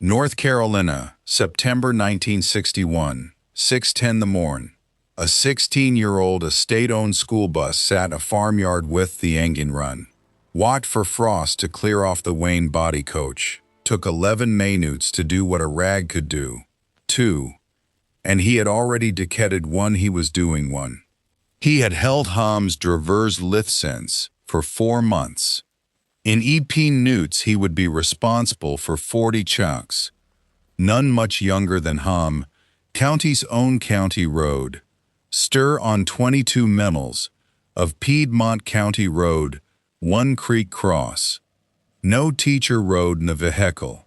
North Carolina, September 1961, 6:10 the morn. A 16-year-old estate-owned school bus sat a farmyard with the engine run. Watched for frost to clear off the Wayne body coach. Took 11 minutes to do what a rag could do. 2. And he had already decaded one he was doing one. He had held Ham's Dravers Lithsense for 4 months. In EP Newts he would be responsible for 40 chunks. None much younger than Ham, county's own county road. Stir on 22 miles of Piedmont County Road, One Creek Cross. No teacher rode in a vehicle.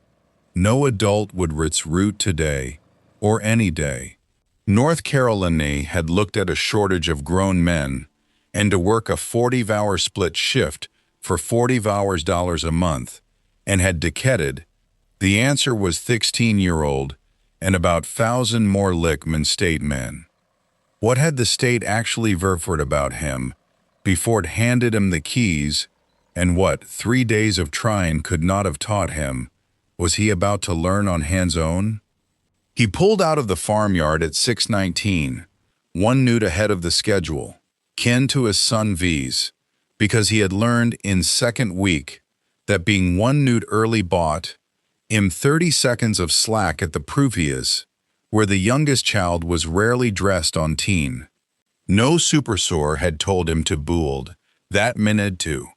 No adult would its route today, or any day. North Carolina had looked at a shortage of grown men, and to work a 40-hour split shift for $40 a month, and had decaded. The answer was 16-year-old and about 1,000 more Lickman state men. What had the state actually verifed about him before it handed him the keys, and what 3 days of trying could not have taught him, was he about to learn on hands own? He pulled out of the farmyard at 6:19, 1 minute ahead of the schedule, kin to his son V's, because he had learned in second week that being 1 minute early bought him 30 seconds of slack at the previous, where the youngest child was rarely dressed on teen. No supersore had told him to bould, that minute too.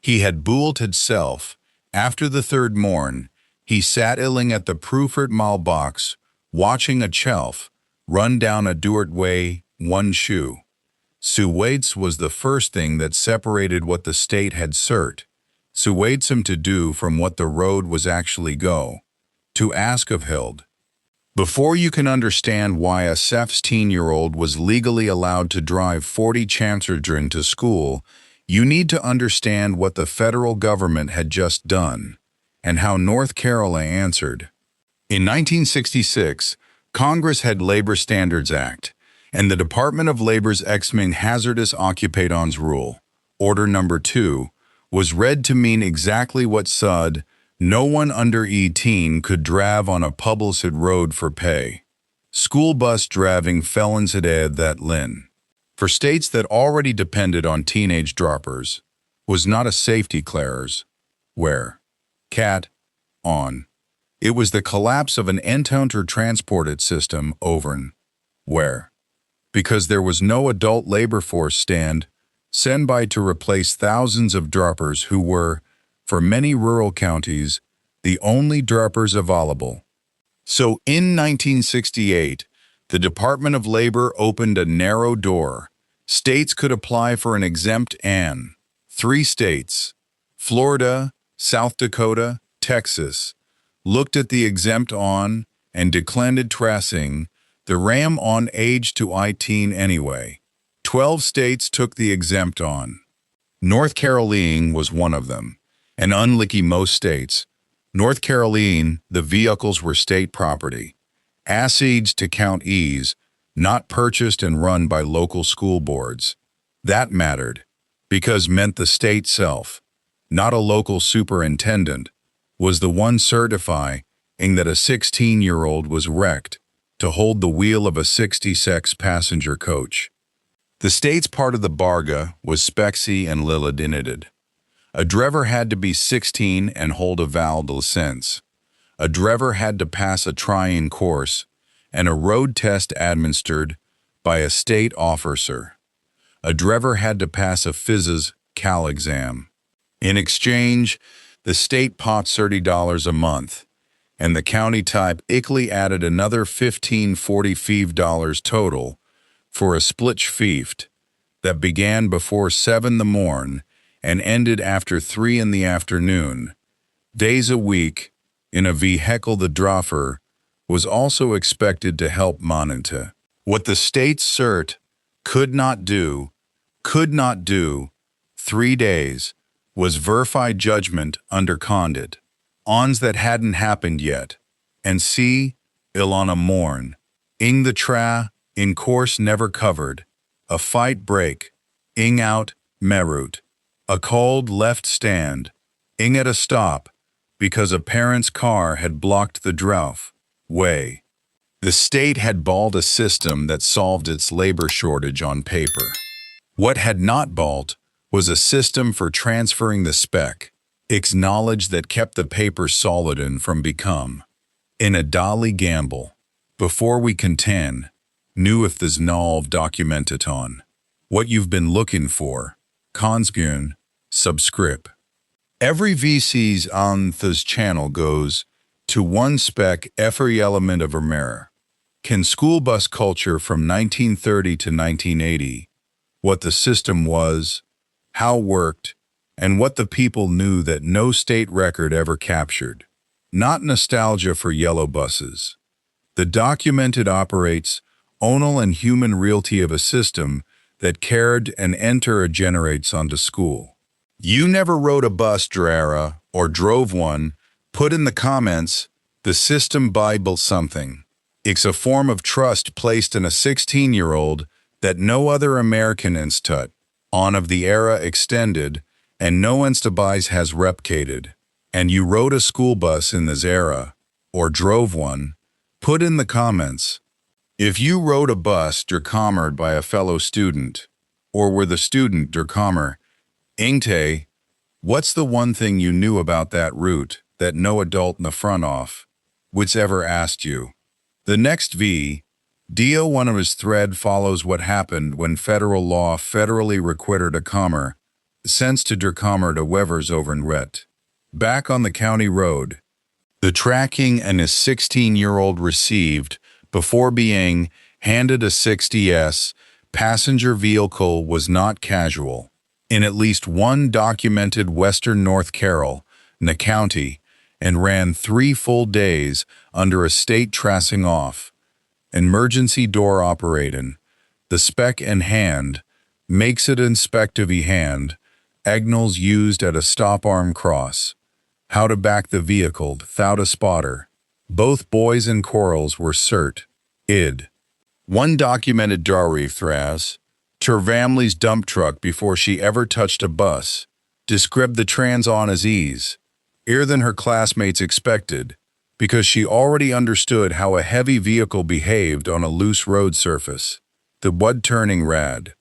He had booled himself. After the third morn, he sat illing at the Prufert mailbox, watching a shelf run down a dirt way, 1 shoe. Suwaits was the first thing that separated what the state had cert. Suwaits him to do from what the road was actually go. To ask of Hild. Before you can understand why a 17-year-old was legally allowed to drive 40 children to school, you need to understand what the federal government had just done, and how North Carolina answered. In 1966, Congress had Labor Standards Act, and the Department of Labor's Exemption Hazardous Occupations Rule, Order Number 2, was read to mean exactly what said: no one under 18 could drive on a public road for pay. School bus driving felons had added that lin. For states that already depended on teenage droppers, was not a safety clause, where, cat, on. It was the collapse of an encounter transported system over'n, where, because there was no adult labor force sent by to replace thousands of droppers who were, for many rural counties, the only droppers available. So in 1968, the Department of Labor opened a narrow door. States could apply for an exempt and 3 states, Florida, South Dakota, Texas, looked at the exempt on and declined tracing the ram on age to 18 anyway. 12 states took the exempt on. North Carolina was one of them, and unlike most states, North Carolina, the vehicles were state property, assigned to counties, not purchased and run by local school boards. That mattered, because meant the state self, not a local superintendent, was the one certifying that a 16-year-old was wrecked to hold the wheel of a 66 passenger coach. The state's part of the bargain was spexy and lilidinited. A driver had to be 16 and hold a valid license. A driver had to pass a trying course and a road test administered by a state officer. A driver had to pass a physics cal exam. In exchange, the state pot $30 a month, and the county type ICLI added another $15.45 total for a split shift that began before 7 the morn and ended after 3 in the afternoon. Days a week, in a vehicle the driver was also expected to help monitor. What the state cert could not do, 3 days, was verified judgment under condit, ons that hadn't happened yet, and c, ill on a morn, ing the in course never covered, a fight break, ing out, merut, a cold left stand, ing at a stop, because a parent's car had blocked the driveway. The state had bought a system that solved its labor shortage on paper. What had not bought was a system for transferring the spec, its knowledge that kept the paper solid and from become, in a dolly gamble, before we contend, knew if there's nolve documented on. What you've been looking for, conspuan, subscript. Every VC's on this channel goes to one spec every element of a mirror. Can school bus culture from 1930 to 1980, what the system was, how it worked, and what the people knew that no state record ever captured. Not nostalgia for yellow buses. The documented operates onal and human reality of a system that cared and generates onto school. You never rode a bus, Drara, or drove one, put in the comments, the system Bible something. It's a form of trust placed in a 16-year-old that no other American institute on of the era extended and no instabis has replicated. And you rode a school bus in this era, or drove one, put in the comments. If you rode a bus dercomered by a fellow student, or were the student dercomer, Ingte, what's the one thing you knew about that route that no adult in the front off would ever asked you? The next Dio one of his thread follows what happened when federal law federally required a comer, sense to dercomer to Wevers over in Ret. Back on the county road, the tracking and his 16-year-old received before being handed a 60S passenger vehicle was not casual. In at least one documented western North Carroll, County, and ran 3 full days under a state tracing off. Emergency door operating, the spec in hand, makes it inspective hand, agnals used at a stop arm cross. How to back the vehicle without a spotter. Both boys and corals were cert. Id. One documented Dari Thras, her family's dump truck before she ever touched a bus, described the trans on as ease, ear than her classmates expected, because she already understood how a heavy vehicle behaved on a loose road surface. The wood turning rad,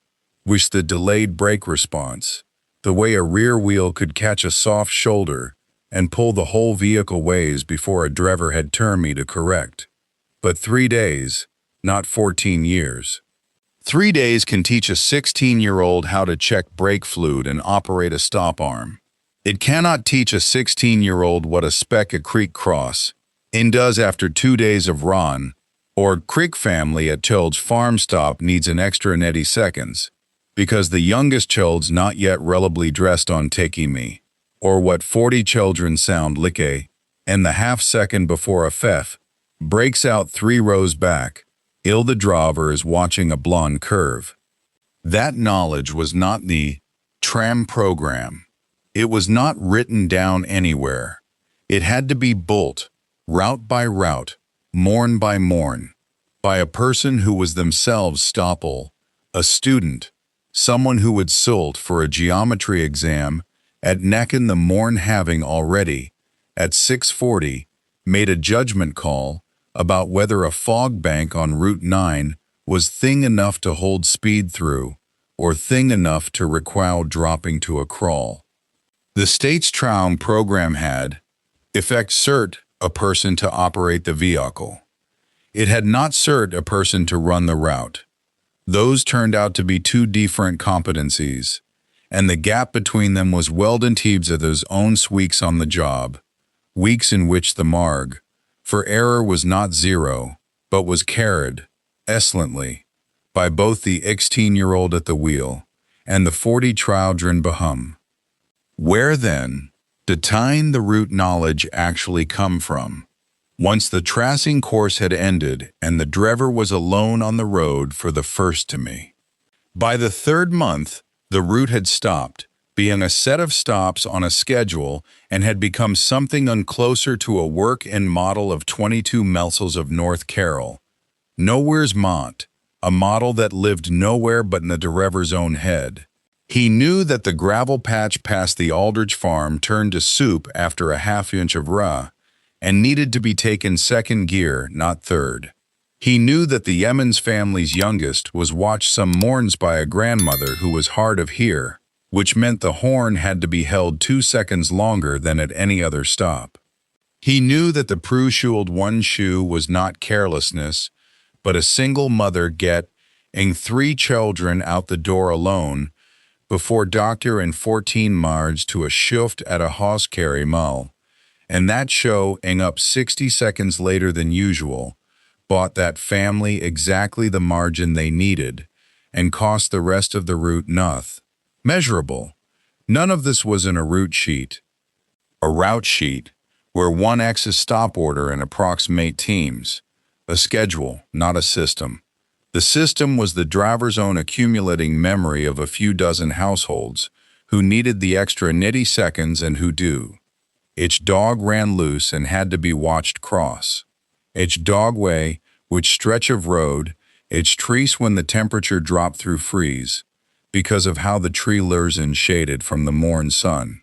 which the delayed brake response, the way a rear wheel could catch a soft shoulder and pull the whole vehicle ways before a driver had turned me to correct. But 3 days, not 14 years. 3 days can teach a 16-year-old how to check brake fluid and operate a stop arm. It cannot teach a 16-year-old what a speck a creek cross in does after 2 days of run, or creek family at child's farm stop needs an extra 90 seconds, because the youngest child's not yet relably dressed on taking me, or what 40 children sound like and the half-second before a fef breaks out 3 rows back, the driver is watching a blonde curve. That knowledge was not the tram program. It was not written down anywhere. It had to be built, route by route, morn by morn, by a person who was themselves stopple, a student, someone who would sult for a geometry exam at neck in the morn having already, at 6:40, made a judgment call about whether a fog bank on Route 9 was thing enough to hold speed through or thing enough to require dropping to a crawl. The state's tram program had, effect cert, a person to operate the vehicle. It had not cert a person to run the route. Those turned out to be 2 different competencies, and the gap between them was Weldon Teebs of those own weeks on the job, weeks in which the marg for error was not 0, but was carried, excellently, by both the 16-year-old at the wheel and the 40 children behum. Where then did the route knowledge actually come from? Once the tracing course had ended and the driver was alone on the road for the first to me. By the 3rd month, the route had stopped, being a set of stops on a schedule, and had become something uncloser to a work and model of 22 Melsels of North Carroll. Nowhere's Mont, a model that lived nowhere but in the driver's own head. He knew that the gravel patch past the Aldrich farm turned to soup after a half-inch of raw, and needed to be taken second gear, not third. He knew that the Emmons family's youngest was watched some morns by a grandmother who was hard of hear, which meant the horn had to be held 2 seconds longer than at any other stop. He knew that the prue-shoeled one shoe was not carelessness, but a single mother getting 3 children out the door alone before doctor and 14 mards to a shift at a house carry mull, and that showing up 60 seconds later than usual, bought that family exactly the margin they needed, and cost the rest of the route nothing measurable. None of this was in a route sheet. A route sheet, where 1x is stop order and approximate teams. A schedule, not a system. The system was the driver's own accumulating memory of a few dozen households who needed the extra nitty seconds and who do. Each dog ran loose and had to be watched cross. Each dogway, which stretch of road, each trees when the temperature dropped through freeze, because of how the tree lures in shaded from the morn sun.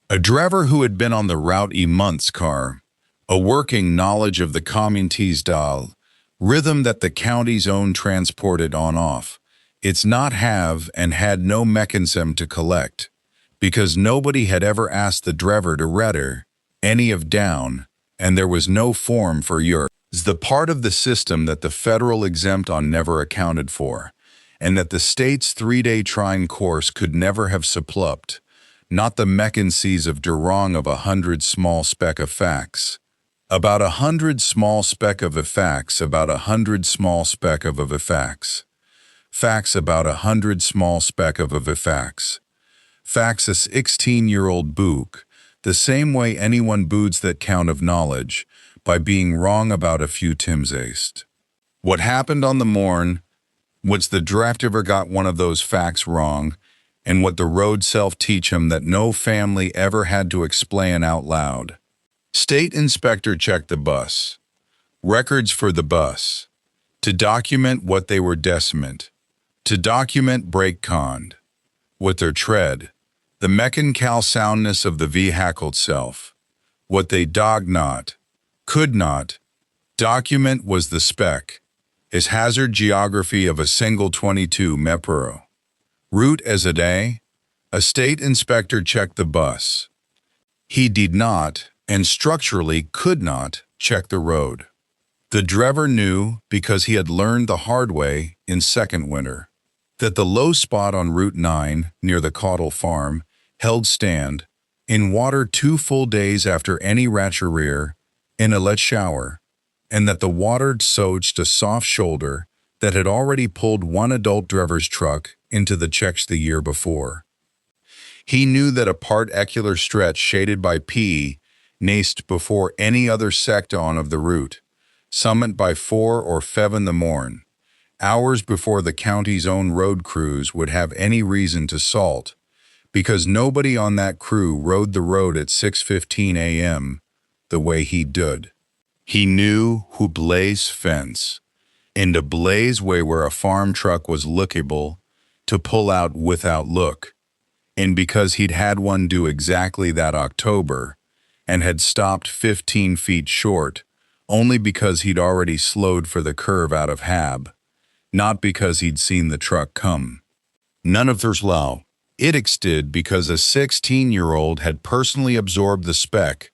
A driver who had been on the route months car, a working knowledge of the community's dial, rhythm that the county's own transported on-off. It's not have and had no mechanism to collect, because nobody had ever asked the driver to retter any of down, and there was no form for your. The part of the system that the federal exempt on never accounted for, and that the state's 3-day trying course could never have supplupped, not the mechanisms of derong of 100 small speck of facts. About 100 small speck of facts about 100 small speck of facts. Facts about 100 small speck of facts. Facts a 16-year-old book, the same way anyone boods that count of knowledge, by being wrong about a few timsast. What happened on the morn, what's the draft ever got one of those facts wrong, and what the road self teach him that no family ever had to explain out loud. State inspector checked the bus. Records for the bus. To document what they were deciment. To document brake cond. What their tread. The mechanical soundness of the vehicle itself. What they dog not. Could not. Document was the spec. Is hazard geography of a single 22 mepero. Route as a day. A state inspector checked the bus. He did not, and structurally could not, check the road. The driver knew, because he had learned the hard way in second winter, that the low spot on Route 9 near the Caudle farm held stand in water 2 full days after any ratchereer in a let shower, and that the water soaked a soft shoulder that had already pulled one adult driver's truck into the checks the year before. He knew that a particular stretch shaded by P naced before any other secton of the route, summit by 4 or 5 in the morn, hours before the county's own road crews would have any reason to salt, because nobody on that crew rode the road at 6:15 a.m. the way he did. He knew who blaze fence, and a blaze way where a farm truck was lookable to pull out without look, and because he'd had one do exactly that October, and had stopped 15 feet short, only because he'd already slowed for the curve out of Hab, not because he'd seen the truck come. None of their's low. It did because a 16-year-old had personally absorbed the spec.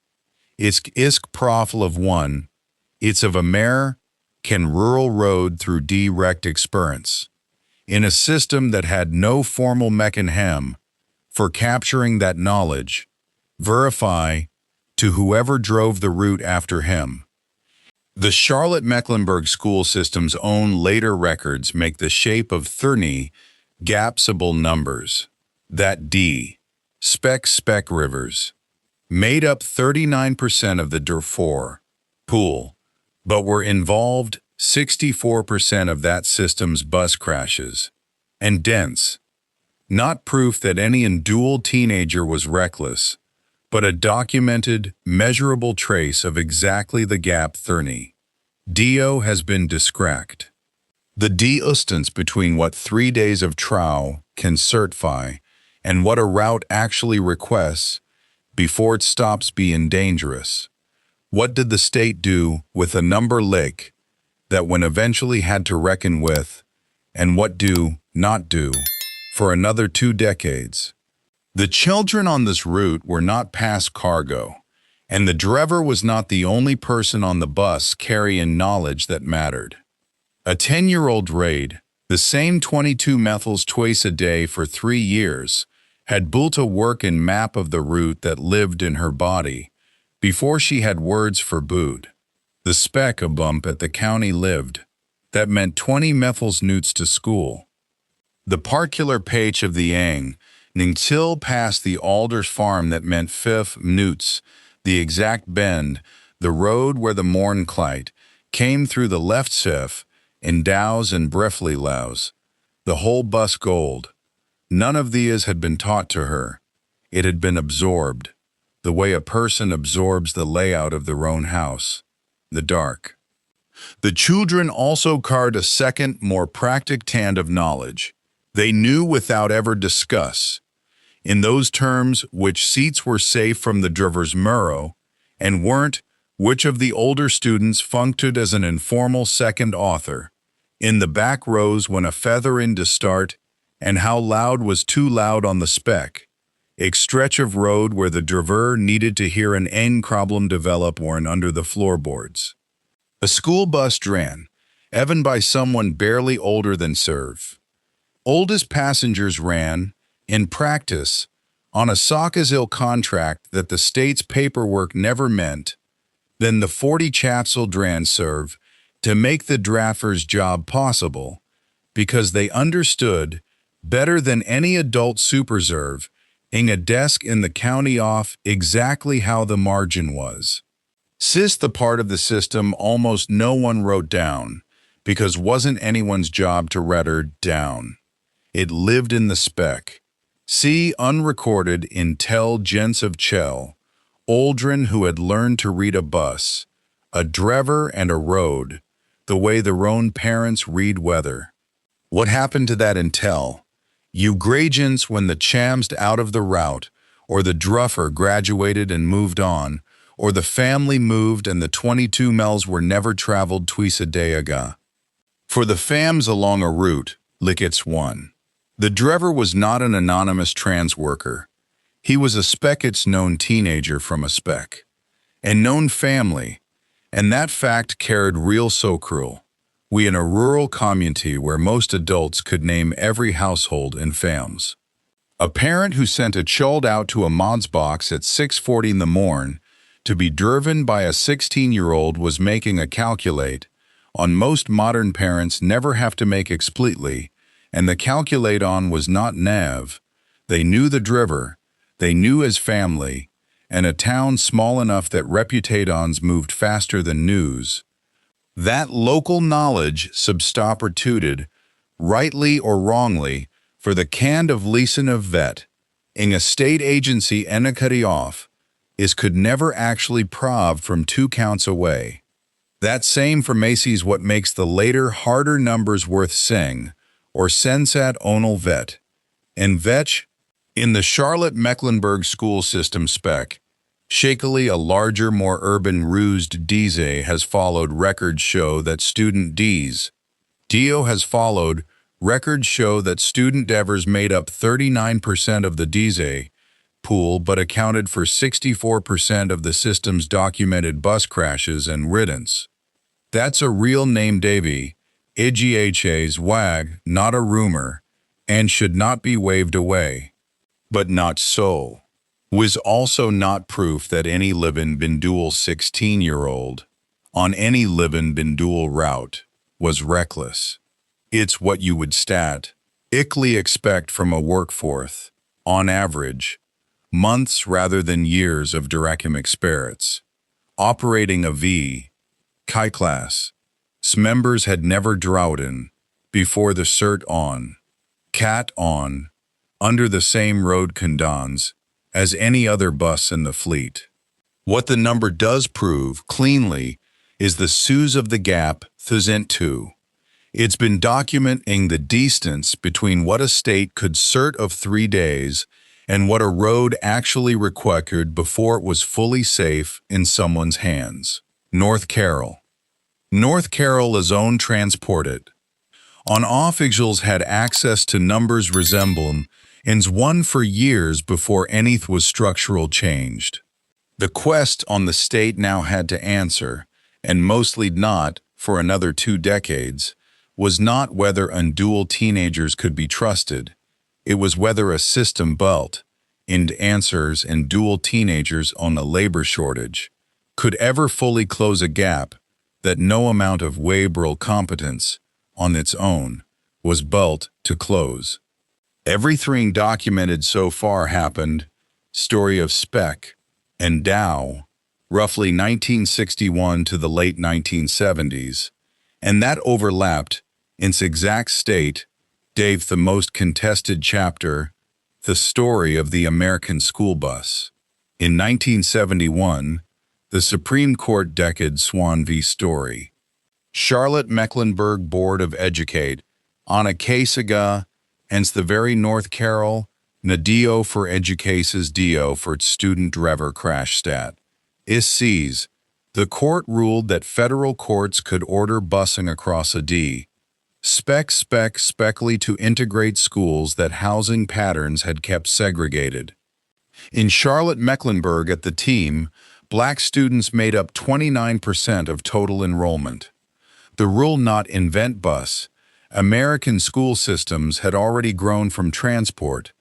It's profile of one. It's of a mare can rural road through direct experience. In a system that had no formal mechanism for capturing that knowledge, verify to whoever drove the route after him. The Charlotte-Mecklenburg school system's own later records make the shape of 30 gapsable numbers, that D, spec rivers, made up 39% of the Darfur pool, but were involved 64% of that system's bus crashes, and dense. Not proof that any dual teenager was reckless, but a documented, measurable trace of exactly the gap 30. DO has been discracked. The distance between what 3 days of trial can certify and what a route actually requests before it stops being dangerous. What did the state do with a number lick that when eventually had to reckon with, and what do not do for another 2 decades? The children on this route were not past cargo, and the driver was not the only person on the bus carrying knowledge that mattered. A 10-year-old Raid, the same 22 methyls twice a day for 3 years, had built a working map of the route that lived in her body before she had words for boot. The speck a bump at the county lived. That meant 20 methyls newts to school. The particular page of the Ang, Ningtil past the Alders farm that meant 5 newts, the exact bend, the road where the morn clight, came through the left sif, in Dows and Brefley Lows. The whole bus gold. None of these had been taught to her. It had been absorbed, the way a person absorbs the layout of their own house, the dark. The children also carried a second, more practic tand of knowledge. They knew without ever discuss, in those terms, which seats were safe from the driver's murrow, and weren't, which of the older students functioned as an informal second author, in the back rows when a feather in to start, and how loud was too loud on the speck, a stretch of road where the driver needed to hear an end problem develop worn under the floorboards. A school bus dran, even by someone barely older than serve. Oldest passengers ran, in practice, on a sock-as-ill contract that the state's paperwork never meant, then the 40 chatsel dran serve to make the drafter's job possible, because they understood, better than any adult superserve, in a desk in the county off exactly how the margin was. Sis the part of the system almost no one wrote down, because wasn't anyone's job to write her down. It lived in the speck. See unrecorded in Tell Gents of Chell, Oldrin who had learned to read a bus, a driver and a road, the way their own parents read weather. What happened to that in Tell? You gragents when the chamsed out of the route, or the druffer graduated and moved on, or the family moved and the 22 miles were never traveled twice a day ago. For the fams along a route, like it's one. The driver was not an anonymous trans worker. He was a speckets known teenager from a speck, and known family, and that fact carried real so cruel. We in a rural community where most adults could name every household in fams. A parent who sent a child out to a mod's box at 6:40 in the morn to be driven by a 16-year-old was making a calculate on most modern parents never have to make explicitly, and the calculate on was not nav. They knew the driver, they knew his family, and a town small enough that reputations moved faster than news. That local knowledge substituted, rightly or wrongly, for the canned of leasin of vet, in a state agency enacutty off, is could never actually prov from 2 counts away. That same for Macy's what makes the later harder numbers worth sing, or sensat onal vet. And vetch, in the Charlotte-Mecklenburg school system spec, shakily a larger, more urban rused DZ has followed records show that student Dio has followed records show that student devers made up 39% of the DZ pool but accounted for 64% of the system's documented bus crashes and riddance. That's a real name Davy, IGHA's WAG, not a rumor, and should not be waved away. But not so. Was also not proof that any livin' Bindul 16-year-old, on any livin' Bindul route, was reckless. It's what you would ickly expect from a workforce, on average, months rather than years of directum experience. Operating a Chi class. Members had never droughten, before the cert on, cat on, under the same road condones, as any other bus in the fleet. What the number does prove, cleanly, is the Suze of the Gap, 2. It's been documenting the distance between what a state could cert of 3 days and what a road actually required before it was fully safe in someone's hands. North Carroll. North Carroll is own transported. On officials had access to numbers resembling ins one for years before anyth was structural changed. The quest on the state now had to answer, and mostly not for another 2 decades, was not whether undual teenagers could be trusted. It was whether a system built into answers and dual teenagers on a labor shortage could ever fully close a gap that no amount of laboral competence on its own was built to close. Everything documented so far happened, story of Speck and Dow, roughly 1961 to the late 1970s, and that overlapped in its exact state, Dave, the most contested chapter, the story of the American school bus. In 1971, the Supreme Court declared Swann v. Story. Charlotte-Mecklenburg Board of Educate, on a case against the very North Carroll, Nadio for educases Dio for student driver crash stat. Sees, the court ruled that federal courts could order busing across a D. Specly to integrate schools that housing patterns had kept segregated. In Charlotte-Mecklenburg at the team, black students made up 29% of total enrollment. The rule not invent bus. American school systems had already grown from transport,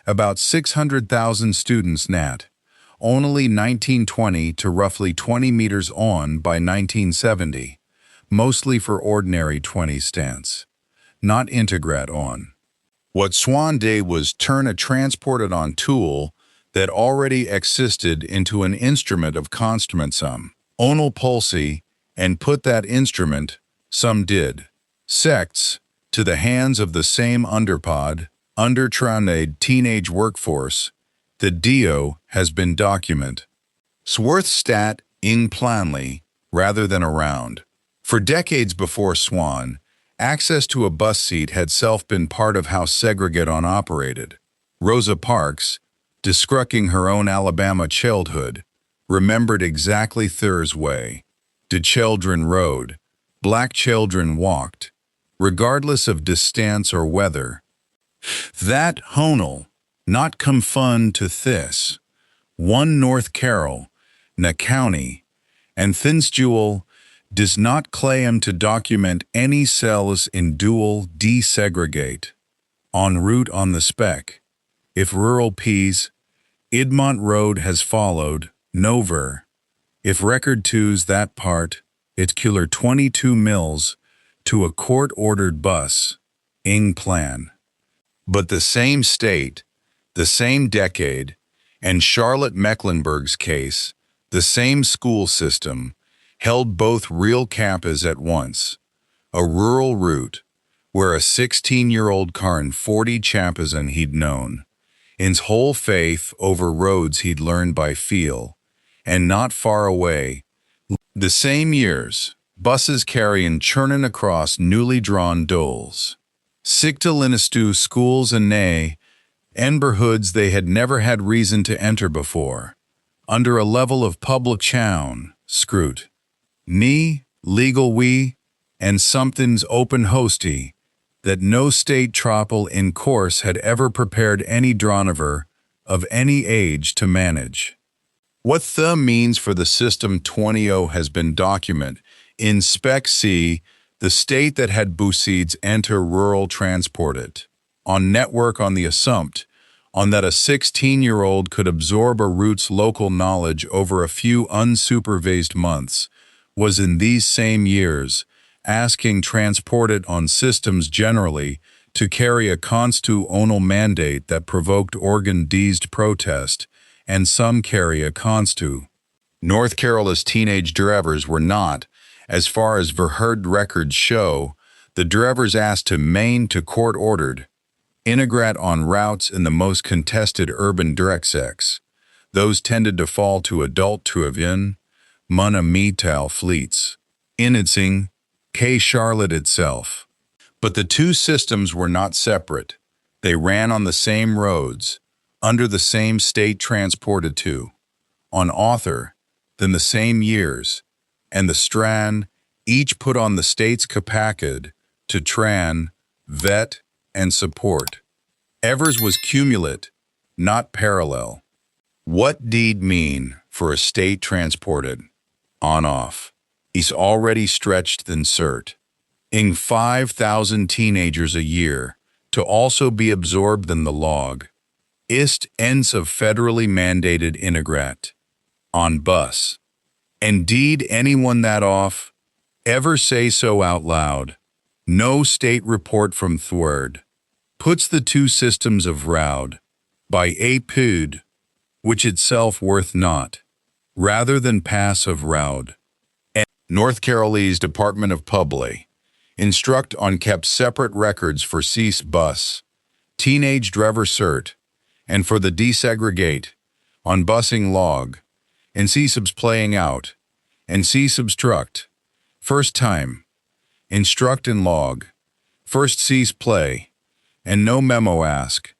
about 600,000 students nat, only 1920 to roughly 20 meters on by 1970. Mostly for ordinary 20 stance, not integrate on. What Swann did was turn a transported on tool that already existed into an instrument of constant sum, onal pulsy, and put that instrument, some did, sects, to the hands of the same undertrained teenage workforce. The Dio has been documented. Sworth stat in planly rather than around. For decades before Swann, access to a bus seat had self been part of how segregation operated. Rosa Parks, describing her own Alabama childhood, remembered exactly Thur's way. The children rode, black children walked, regardless of distance or weather. That honal, not confund to this, one North Carroll, na county, and Thinsjewel, does not claim to document any cells in dual desegregate. En route on the spec, if rural P's, Idmont Road has followed, Nover. If record 2's that part, it's killer 22 mils to a court-ordered bus, ing plan. But the same state, the same decade, and Charlotte-Mecklenburg's case, the same school system, held both real campuses at once, a rural route where a 16-year-old carned 40 champas and he'd known, in's whole faith over roads he'd learned by feel, and not far away, the same years, buses carrying churning across newly drawn doles. Sigtalinistu schools and nay, neighborhoods they had never had reason to enter before, under a level of public chown, scrut. Ni, legal we, and something's open hosty, that no state tropple in course had ever prepared any droniver of any age to manage. What the means for the system 20 has been documented in Spec C, the state that had busieds enter rural transported, on network on the assumption on that a 16-year-old could absorb a route's local knowledge over a few unsupervised months, was in these same years, asking transported on systems generally to carry a constitutional mandate that provoked organ-deezed protest, and some carry a constu. North Carolina's teenage drivers were not, as far as verheard records show, the drivers asked to main to court-ordered, integrate on routes in the most contested urban directs. Those tended to fall to adult Tuavin, Munna Metal fleets. Initzing, K. Charlotte itself. But the two systems were not separate. They ran on the same roads, under the same state transported to, on author, then the same years, and the Stran, each put on the state's capacid to tran, vet, and support. Evers was cumulate, not parallel. What did mean for a state transported? On-off. Is already stretched than cert. Ing 5,000 teenagers a year to also be absorbed in the log. Ist ends of federally mandated integrat. On bus. Indeed anyone that off, ever say so out loud. No state report from Thwerd. Puts the two systems of Roud, by a pud, which itself worth not, rather than pass of Roud. And North Carolina's Department of Public instruct on kept separate records for cease bus, teenage driver cert, and for the desegregate, on busing log, and C-subs playing out, and C-substruct, first time, instruct in log, first cease play, and no memo ask,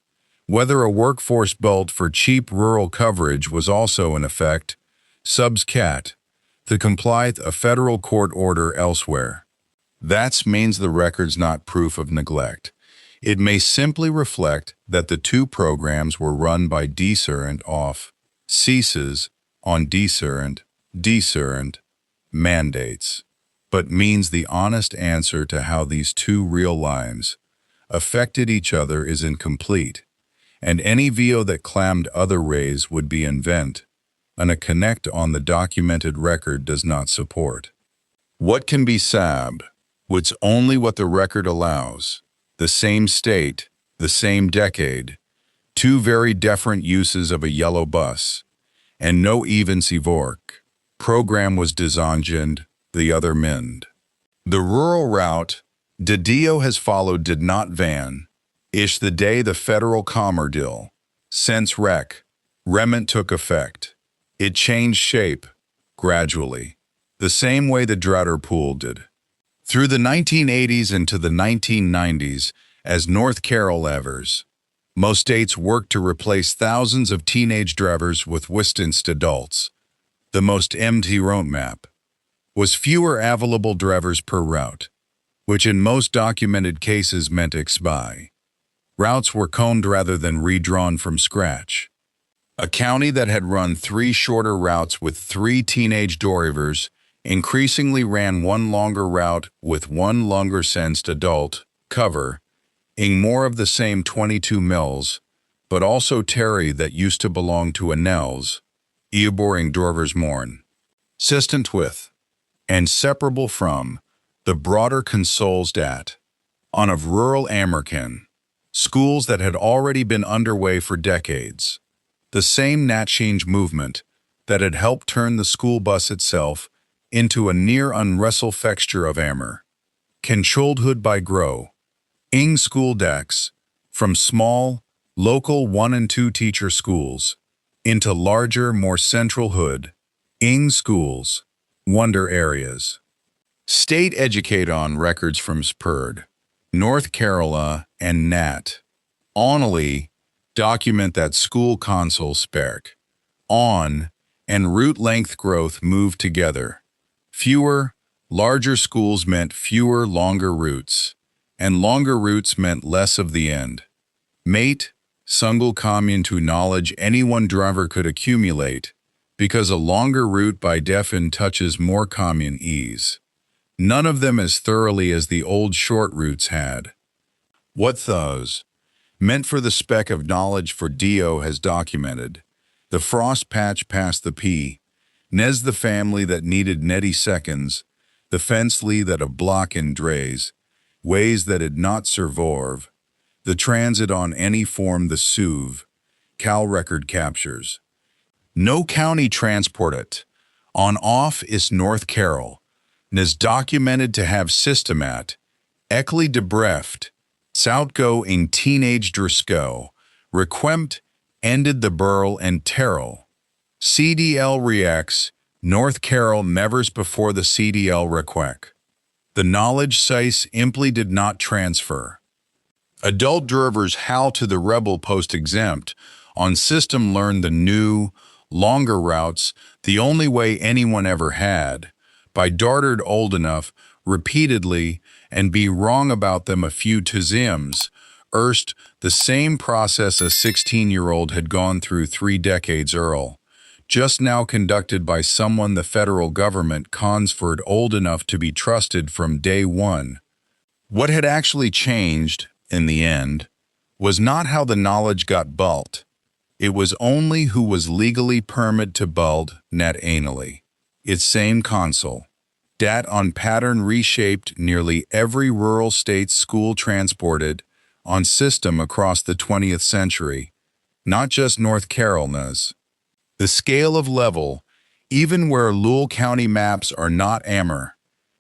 whether a workforce built for cheap rural coverage was also in effect, subs cat, to complieth a federal court order elsewhere. That means the record's not proof of neglect. It may simply reflect that the two programs were run by deserent off, ceases on deserent mandates, but means the honest answer to how these two real lives affected each other is incomplete, and any VO that claimed other ways would be invent, and a connect on the documented record does not support. What can be sabbed? What's only what the record allows. The same state, the same decade, two very different uses of a yellow bus, and no even Sivork. Program was designed, the other mend. The rural route Dio has followed did not van, ish the day the federal commer deal, since rement took effect. It changed shape, gradually, the same way the Drutter Pool did. Through the 1980s into the 1990s, as North Carol Evers, most states worked to replace thousands of teenage drivers with wisconsin adults. The most empty roadmap was fewer available drivers per route, which in most documented cases meant expy. Routes were coned rather than redrawn from scratch. A county that had run 3 shorter routes with 3 teenage drivers increasingly ran one longer route with one longer sensed adult cover, ing more of the same 22 mills, but also Terry that used to belong to a Nels, Eoboring Dorvers Morn. Consistent with, and separable from, the broader consoles dat, on of rural American, schools that had already been underway for decades. The same natchange movement that had helped turn the school bus itself into a near unwrestle fixture of Amer. Controlled by grow, ing school decks, from small, local 1 and 2 teacher schools, into larger, more central hood, ing schools, wonder areas. State educate on records from Spurd, North Carolina, and Nat. Only document that school console spark, on, and route length growth moved together. Fewer, larger schools meant fewer, longer routes, and longer routes meant less of the end. Mate, single commune to knowledge any one driver could accumulate, because a longer route by defin touches more commune ease. None of them as thoroughly as the old short routes had. What those meant for the speck of knowledge for Dio has documented. The frost patch past the P, Nes the family that needed netty seconds, the fencely that a block in drays, ways that had not survorve, the transit on any form the SUV, Cal record captures. No county transport it. On off is North Carol, Nes documented to have systemat, Eckley debreft, Soutgo in teenage Driscoll, requempt, ended the Burl and Terrell. CDL reacts, North Carol nevers before the CDL requec. The knowledge simply did not transfer. Adult drivers how to the rebel post-exempt on system learned the new, longer routes the only way anyone ever had, by darted old enough repeatedly and be wrong about them a few times. Erst, the same process a 16-year-old had gone through 3 decades earlier, just now conducted by someone the federal government conferred old enough to be trusted from day one. What had actually changed, in the end, was not how the knowledge got bulked. It was only who was legally permitted to bulk net anally. Its same console. Dat on pattern reshaped nearly every rural state's school transported on system across the 20th century, not just North Carolina's. The scale of level, even where Lowell County maps are not AMR,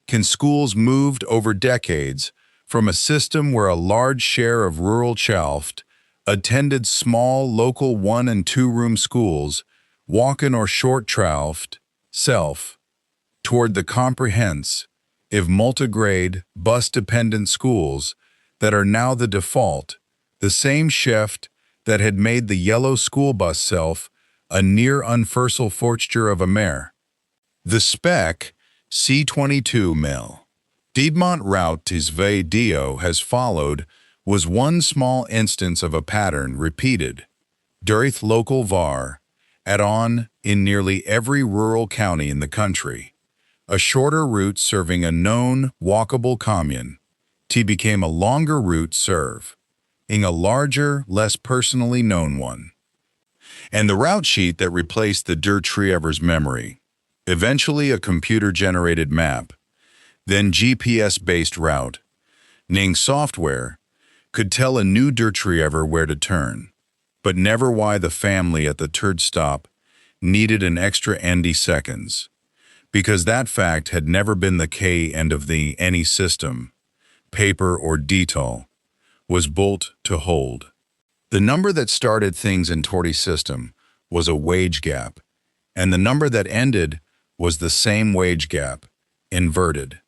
can schools moved over decades from a system where a large share of rural Chalft attended small local 1- and 2-room schools, walk-in or short Chalft, self, toward the comprehensive, multigrade, bus-dependent schools that are now the default, the same shift that had made the yellow school bus self a near universal fixture of Amer. The spec C22 mil. Piedmont route tis Dio has followed was one small instance of a pattern repeated, durith local var, at on in nearly every rural county in the country. A shorter route serving a known, walkable commune, T became a longer route serving a larger, less personally known one. And the route sheet that replaced the dir Triever's memory, eventually a computer-generated map, then GPS-based route, Ning software, could tell a new dir Triever where to turn, but never why the family at the third stop needed an extra 90 seconds, because that fact had never been the end of the any system, paper or detail, was built to hold. The number that started things in Torty's system was a wage gap, and the number that ended was the same wage gap, inverted.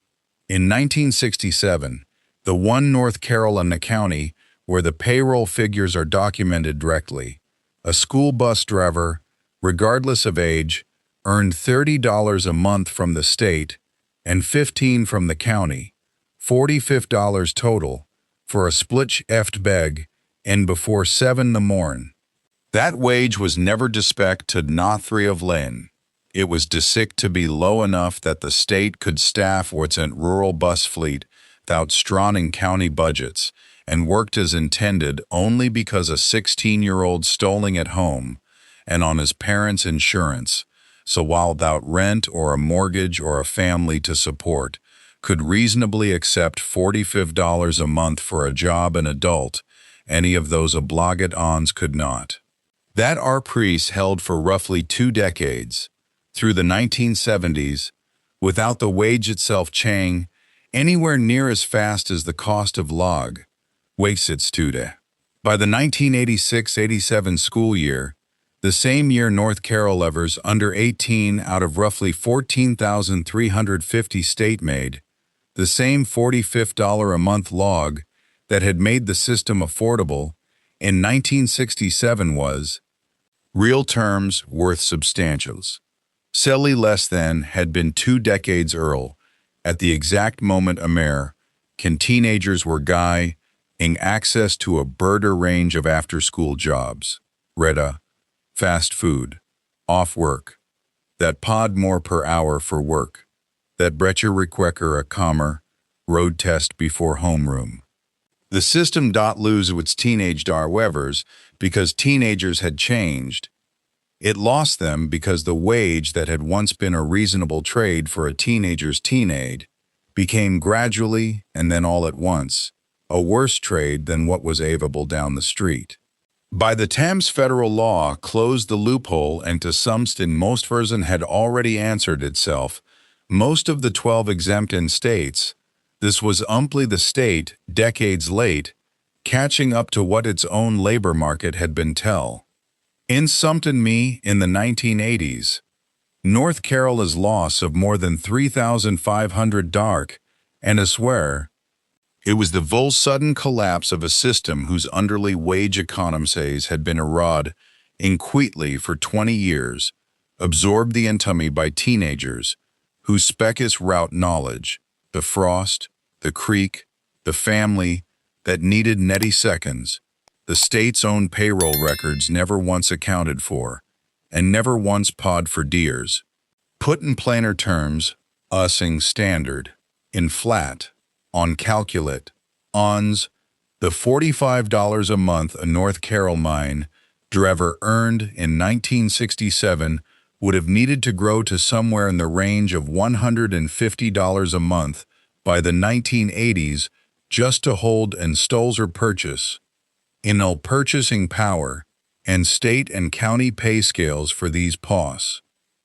In 1967, the one North Carolina county where the payroll figures are documented directly, a school bus driver, regardless of age, earned $30 a month from the state and $15 from the county, $45 total, for a split eft beg, and before 7 the morn. That wage was never despec to Nothry of Lynn. It was desic to be low enough that the state could staff its rural bus fleet without straining county budgets, and worked as intended only because a 16-year-old stoling at home and on his parents' insurance, so while without rent or a mortgage or a family to support, could reasonably accept $45 a month for a job an adult, any of those obligate ons could not. That our priests held for roughly 2 decades, through the 1970s, without the wage itself chang anywhere near as fast as the cost of log, wakes today. By the 1986-87 school year, the same year North Carolina's under 18 out of roughly 14,350 state made, the same $45 a month log that had made the system affordable in 1967 was, real terms worth substantials. Selly less than had been 2 decades earlier, at the exact moment Amer, can teenagers were ing access to a broader range of after-school jobs, reda, fast food, off work, that pod more per hour for work, that brecher requecker a commer, road test before homeroom. The system lose its teenage darwevers because teenagers had changed. It lost them because the wage that had once been a reasonable trade for a teenager's teenade became gradually, and then all at once, a worse trade than what was available down the street. By the Thames federal law closed the loophole, and to some extent most version had already answered itself, most of the 12 exempt in states, this was amply the state, decades late, catching up to what its own labor market had been tell. In Sumpton me in the 1980s, North Carolina's loss of more than 3,500 dark And I swear, it was the full sudden collapse of a system whose underly wage economies had been eroded inquietly for 20 years, absorbed the entummy by teenagers, whose specus route knowledge, the frost, the creek, the family, that needed netty seconds, the state's own payroll records never once accounted for, and never once pawed for dears. Put in plainer terms, using standard, in flat, on calculate, ons, the $45 a month a North Carolina driver earned in 1967 would have needed to grow to somewhere in the range of $150 a month by the 1980s just to hold and stolzer purchase, in all purchasing power, and state and county pay scales for these POS,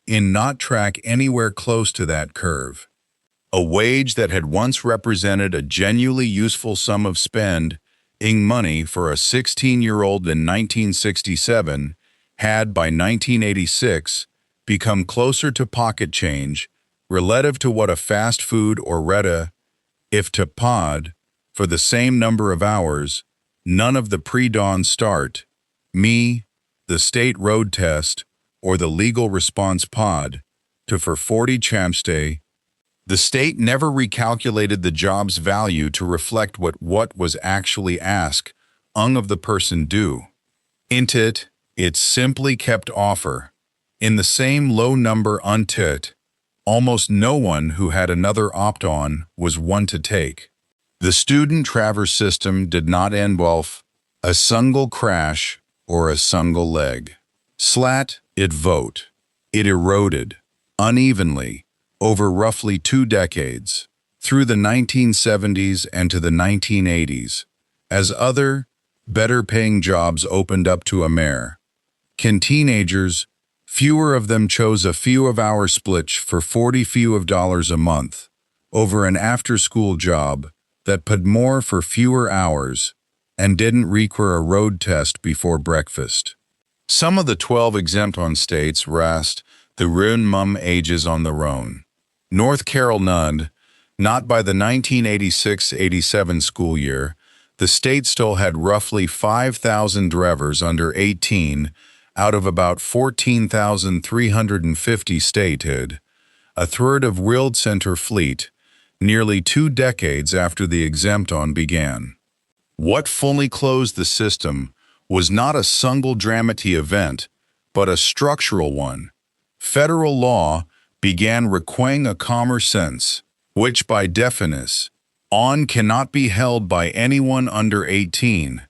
in not track anywhere close to that curve. A wage that had once represented a genuinely useful sum of spending money for a 16-year-old in 1967 had, by 1986, become closer to pocket change relative to what a fast food or reta, if to pod, for the same number of hours, none of the pre-dawn start, me, the state road test, or the legal response pod, to for 40 champstay. The state never recalculated the job's value to reflect what was actually asked of the person due. It simply kept offer. In the same low number untit, almost no one who had another opt-on was one to take. The student traverse system did not involve a single crash or a single leg. Slat, it vote. It eroded, unevenly, over roughly 2 decades, through the 1970s and to the 1980s, as other, better-paying jobs opened up to a mare. Can teenagers, fewer of them chose a few of our splitch for 40 few of dollars a month, over an after-school job that paid more for fewer hours and didn't require a road test before breakfast. Some of the 12 exempt-on states rest the ruin mum ages on their own. North Carolina, not by the 1986-87 school year, the state still had roughly 5,000 drivers under 18 out of about 14,350 stated, a third of World Center fleet, nearly 2 decades after the exempt-on began. What fully closed the system was not a single dramatic event, but a structural one. Federal law began requiring a common sense, which by definition, cannot be held by anyone under 18,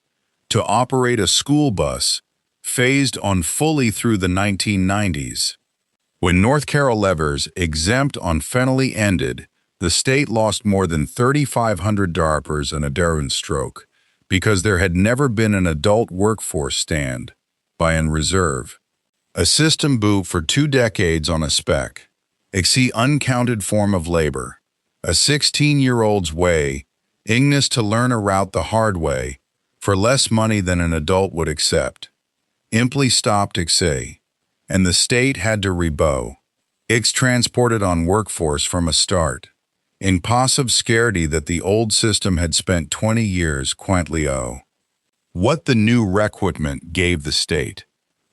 to operate a school bus, phased on fully through the 1990s. When North Carolina's exempt-on finally ended, the state lost more than 3,500 DARPers in a daring stroke, because there had never been an adult workforce stand by in reserve. A system boot for 2 decades on a spec, exceed uncounted form of labor, a 16-year-old's way, Ignis to learn a route the hard way, for less money than an adult would accept. Imply stopped Ixay, and the state had to rebow. Ix transported on workforce from a start, in passive scarcity that the old system had spent 20 years quaintly owe. What the new requirement gave the state,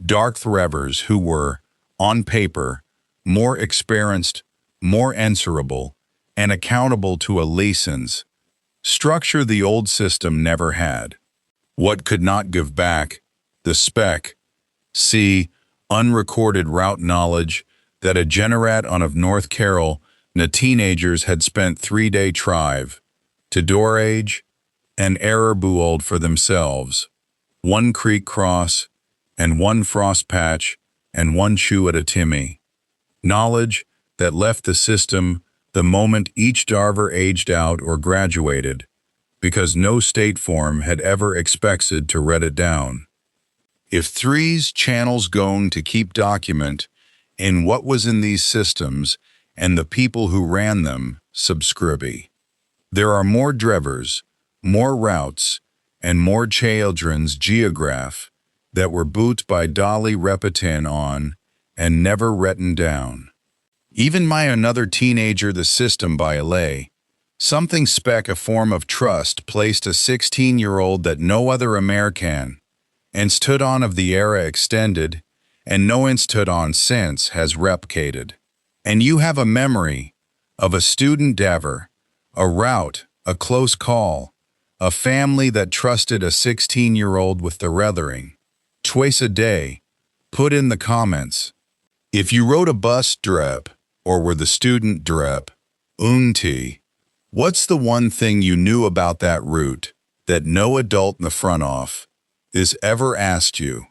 dark threvers who were, on paper, more experienced, more answerable, and accountable to a license, structure the old system never had. What could not give back, the spec, see, unrecorded route knowledge that a generat on of North Carol the teenagers had spent 3-day trive, to door age, and error buold for themselves, 1 creek cross, and 1 frost patch, and 1 shoe at a timmy. Knowledge that left the system the moment each darver aged out or graduated, because no state form had ever expected to read it down. If 3's channels going to keep document in what was in these systems and the people who ran them, subscribe. There are more drivers, more routes, and more children's geograph that were boot by Dolly Repetin on and never written down. Even my another teenager the system by LA, Something spec a form of trust placed a 16-year-old that no other American, and stood on of the era extended, and no stood on since has replicated. And you have a memory of a student dever, a rout, a close call, a family that trusted a 16-year-old with the weathering. Twice a day, put in the comments. If you rode a bus drep, or were the student drep, what's the one thing you knew about that route that no adult in the front off is ever asked you?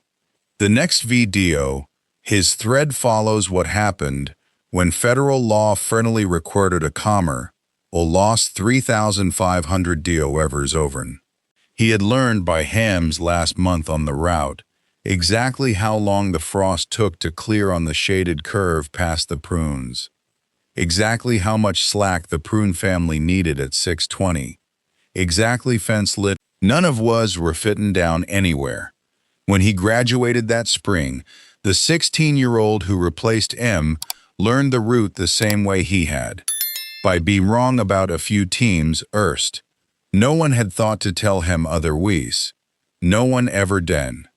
The next video, his thread follows what happened when federal law friendly recorded a commer or lost 3,500 DOEvers overn. He had learned by hams last month on the route exactly how long the frost took to clear on the shaded curve past the prunes. Exactly how much slack the prune family needed at 6:20. Exactly fence lit. None of were fitting down anywhere. When he graduated that spring, the 16-year-old who replaced M learned the route the same way he had. By being wrong about a few teams erst. No one had thought to tell him otherwise. No one ever den.